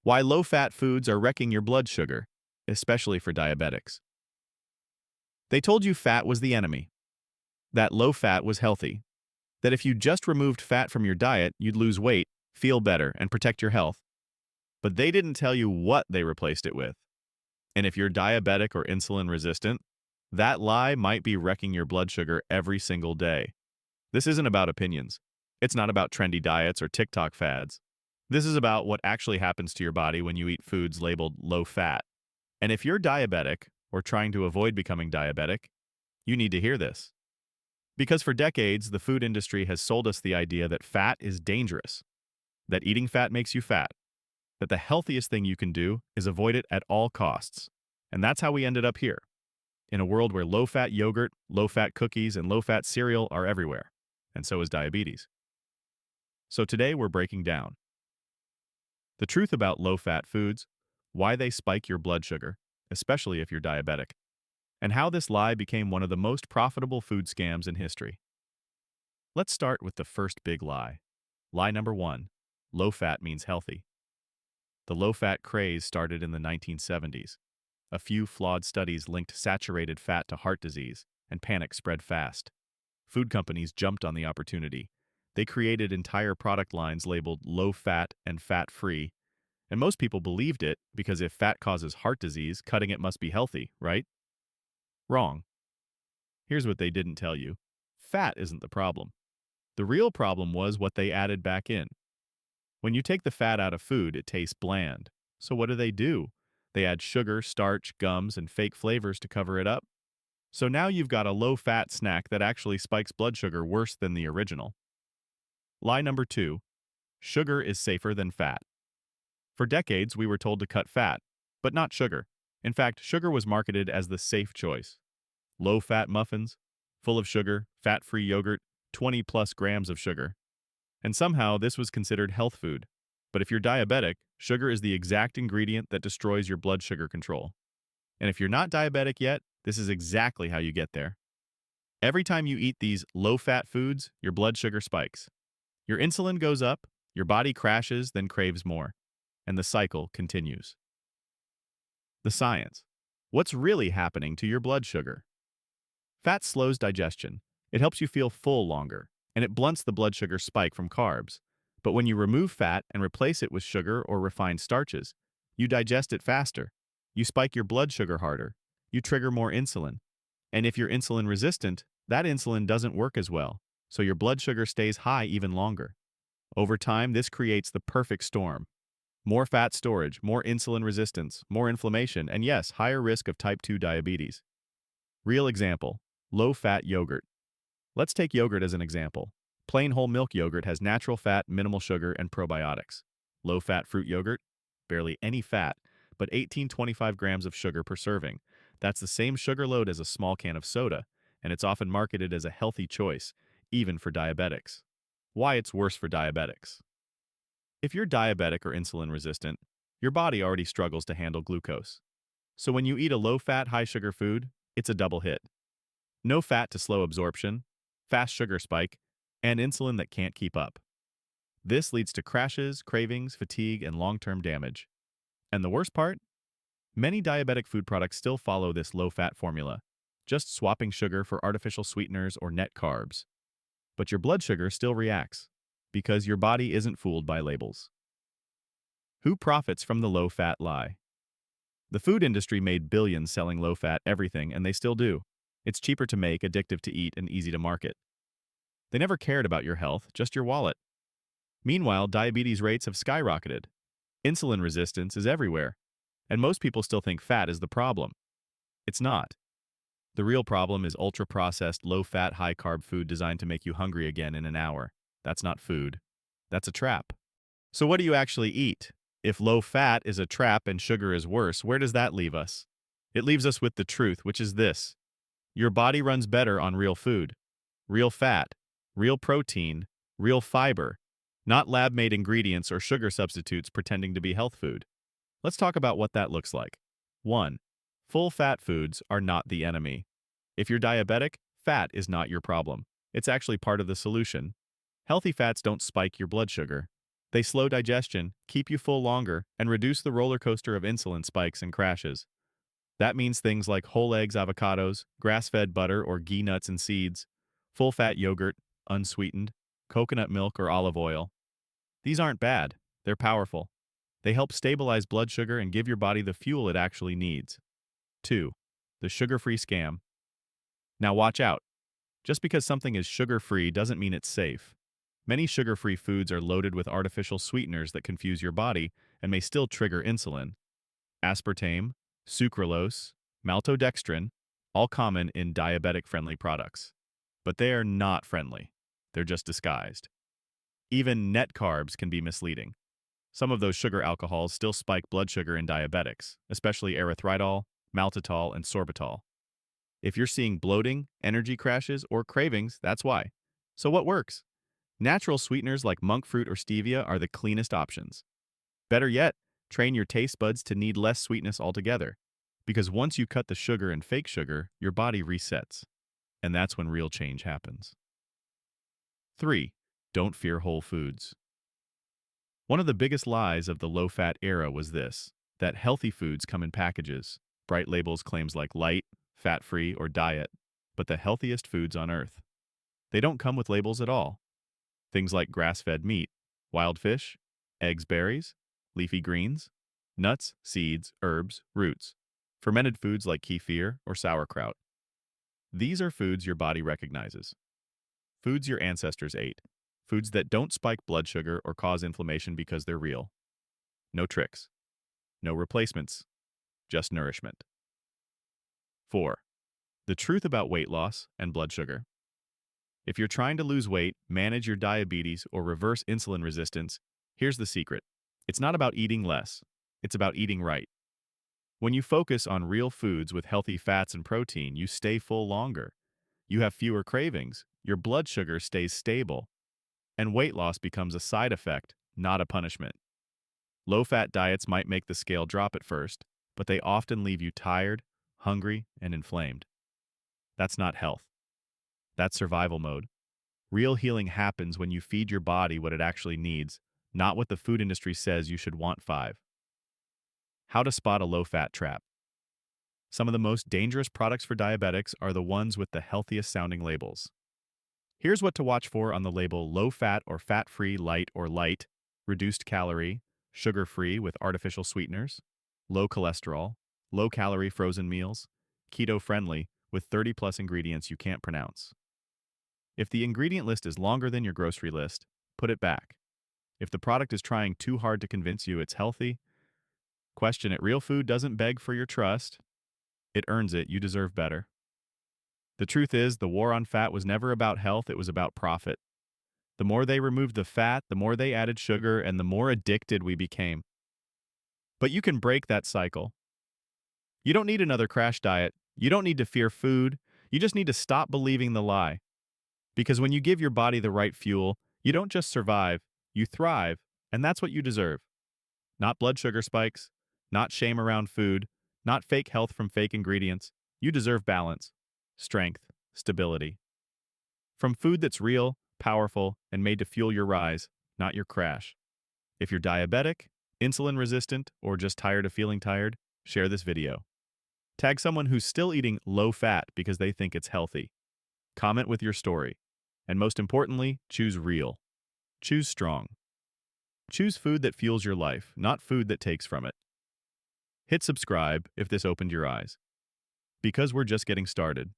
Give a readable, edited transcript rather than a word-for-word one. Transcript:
Why low-fat foods are wrecking your blood sugar, especially for diabetics. They told you fat was the enemy, that low fat was healthy, that if you just removed fat from your diet, you'd lose weight, feel better, and protect your health. But they didn't tell you what they replaced it with. And if you're diabetic or insulin resistant, that lie might be wrecking your blood sugar every single day. This isn't about opinions. It's not about trendy diets or TikTok fads. This is about what actually happens to your body when you eat foods labeled low fat. And if you're diabetic or trying to avoid becoming diabetic, you need to hear this. Because for decades, the food industry has sold us the idea that fat is dangerous, that eating fat makes you fat, that the healthiest thing you can do is avoid it at all costs. And that's how we ended up here, in a world where low-fat yogurt, low-fat cookies, and low-fat cereal are everywhere, and so is diabetes. So today we're breaking down the truth about low-fat foods, why they spike your blood sugar, especially if you're diabetic, and how this lie became one of the most profitable food scams in history. Let's start with the first big lie. Lie number 1, low fat means healthy. The low-fat craze started in the 1970s. A few flawed studies linked saturated fat to heart disease, and panic spread fast. Food companies jumped on the opportunity. They created entire product lines labeled low-fat and fat-free, and most people believed it because if fat causes heart disease, cutting it must be healthy, right? Wrong. Here's what they didn't tell you. Fat isn't the problem. The real problem was what they added back in. When you take the fat out of food, it tastes bland. So what do? They add sugar, starch, gums, and fake flavors to cover it up. So now you've got a low-fat snack that actually spikes blood sugar worse than the original. Lie number 2, sugar is safer than fat. For decades, we were told to cut fat, but not sugar. In fact, sugar was marketed as the safe choice. Low-fat muffins, full of sugar, fat-free yogurt, 20-plus grams of sugar. And somehow this was considered health food. But if you're diabetic, sugar is the exact ingredient that destroys your blood sugar control. And if you're not diabetic yet, this is exactly how you get there. Every time you eat these low-fat foods, your blood sugar spikes. Your insulin goes up, your body crashes, then craves more. And the cycle continues. The science. What's really happening to your blood sugar? Fat slows digestion. It helps you feel full longer, and it blunts the blood sugar spike from carbs. But when you remove fat and replace it with sugar or refined starches, you digest it faster. You spike your blood sugar harder. You trigger more insulin. And if you're insulin resistant, that insulin doesn't work as well, so your blood sugar stays high even longer. Over time, this creates the perfect storm. More fat storage, more insulin resistance, more inflammation, and yes, higher risk of type 2 diabetes. Real example, low-fat yogurt. Let's take yogurt as an example. Plain whole milk yogurt has natural fat, minimal sugar, and probiotics. Low-fat fruit yogurt? Barely any fat, but 18-25 grams of sugar per serving. That's the same sugar load as a small can of soda, and it's often marketed as a healthy choice, even for diabetics. Why it's worse for diabetics. If you're diabetic or insulin resistant, your body already struggles to handle glucose. So when you eat a low-fat, high-sugar food, it's a double hit. No fat to slow absorption, fast sugar spike, and insulin that can't keep up. This leads to crashes, cravings, fatigue, and long-term damage. And the worst part? Many diabetic food products still follow this low-fat formula, just swapping sugar for artificial sweeteners or net carbs. But your blood sugar still reacts, because your body isn't fooled by labels. Who profits from the low-fat lie? The food industry made billions selling low-fat everything, and they still do. It's cheaper to make, addictive to eat, and easy to market. They never cared about your health, just your wallet. Meanwhile, diabetes rates have skyrocketed. Insulin resistance is everywhere, and most people still think fat is the problem. It's not. The real problem is ultra-processed, low-fat, high-carb food designed to make you hungry again in an hour. That's not food. That's a trap. So what do you actually eat? If low-fat is a trap and sugar is worse, where does that leave us? It leaves us with the truth, which is this. Your body runs better on real food. Real fat, real protein, real fiber, not lab-made ingredients or sugar substitutes pretending to be health food. Let's talk about what that looks like. 1. Full-fat foods are not the enemy. If you're diabetic, fat is not your problem. It's actually part of the solution. Healthy fats don't spike your blood sugar. They slow digestion, keep you full longer, and reduce the roller coaster of insulin spikes and crashes. That means things like whole eggs, avocados, grass-fed butter or ghee nuts and seeds, full-fat yogurt, unsweetened, coconut milk or olive oil. These aren't bad, they're powerful. They help stabilize blood sugar and give your body the fuel it actually needs. 2. The sugar-free scam. Now watch out. Just because something is sugar-free doesn't mean it's safe. Many sugar-free foods are loaded with artificial sweeteners that confuse your body and may still trigger insulin. Aspartame, sucralose, maltodextrin, all common in diabetic-friendly products. But they are not friendly. They're just disguised. Even net carbs can be misleading. Some of those sugar alcohols still spike blood sugar in diabetics, especially erythritol, maltitol, and sorbitol. If you're seeing bloating, energy crashes, or cravings, that's why. So what works? Natural sweeteners like monk fruit or stevia are the cleanest options. Better yet, train your taste buds to need less sweetness altogether. Because once you cut the sugar and fake sugar, your body resets. And that's when real change happens. 3. Don't fear whole foods. One of the biggest lies of the low-fat era was this, that healthy foods come in packages. Bright labels claims like light, fat-free, or diet, but the healthiest foods on earth. They don't come with labels at all. Things like grass-fed meat, wild fish, eggs, berries, leafy greens, nuts, seeds, herbs, roots, fermented foods like kefir or sauerkraut. These are foods your body recognizes. Foods your ancestors ate. Foods that don't spike blood sugar or cause inflammation because they're real. No tricks. No replacements. Just nourishment. 4. The truth about weight loss and blood sugar. If you're trying to lose weight, manage your diabetes, or reverse insulin resistance, here's the secret. It's not about eating less. It's about eating right. When you focus on real foods with healthy fats and protein, you stay full longer. You have fewer cravings, your blood sugar stays stable, and weight loss becomes a side effect, not a punishment. Low-fat diets might make the scale drop at first, but they often leave you tired, hungry, and inflamed. That's not health. That's survival mode. Real healing happens when you feed your body what it actually needs, not what the food industry says you should want. 5. How to spot a low-fat trap. Some of the most dangerous products for diabetics are the ones with the healthiest sounding labels. Here's what to watch for on the label: low-fat or fat-free, light or light, reduced calorie, sugar-free with artificial sweeteners, low cholesterol, low-calorie frozen meals, keto-friendly with 30-plus ingredients you can't pronounce. If the ingredient list is longer than your grocery list, put it back. If the product is trying too hard to convince you it's healthy, question it. Real food doesn't beg for your trust. It earns it. You deserve better. The truth is, the war on fat was never about health, it was about profit. The more they removed the fat, the more they added sugar, and the more addicted we became. But you can break that cycle. You don't need another crash diet. You don't need to fear food. You just need to stop believing the lie. Because when you give your body the right fuel, you don't just survive, you thrive, and that's what you deserve. Not blood sugar spikes, not shame around food, not fake health from fake ingredients. You deserve balance, strength, stability. From food that's real, powerful, and made to fuel your rise, not your crash. If you're diabetic, insulin resistant, or just tired of feeling tired, share this video. Tag someone who's still eating low fat because they think it's healthy. Comment with your story. And most importantly, choose real. Choose strong. Choose food that fuels your life, not food that takes from it. Hit subscribe if this opened your eyes. Because we're just getting started.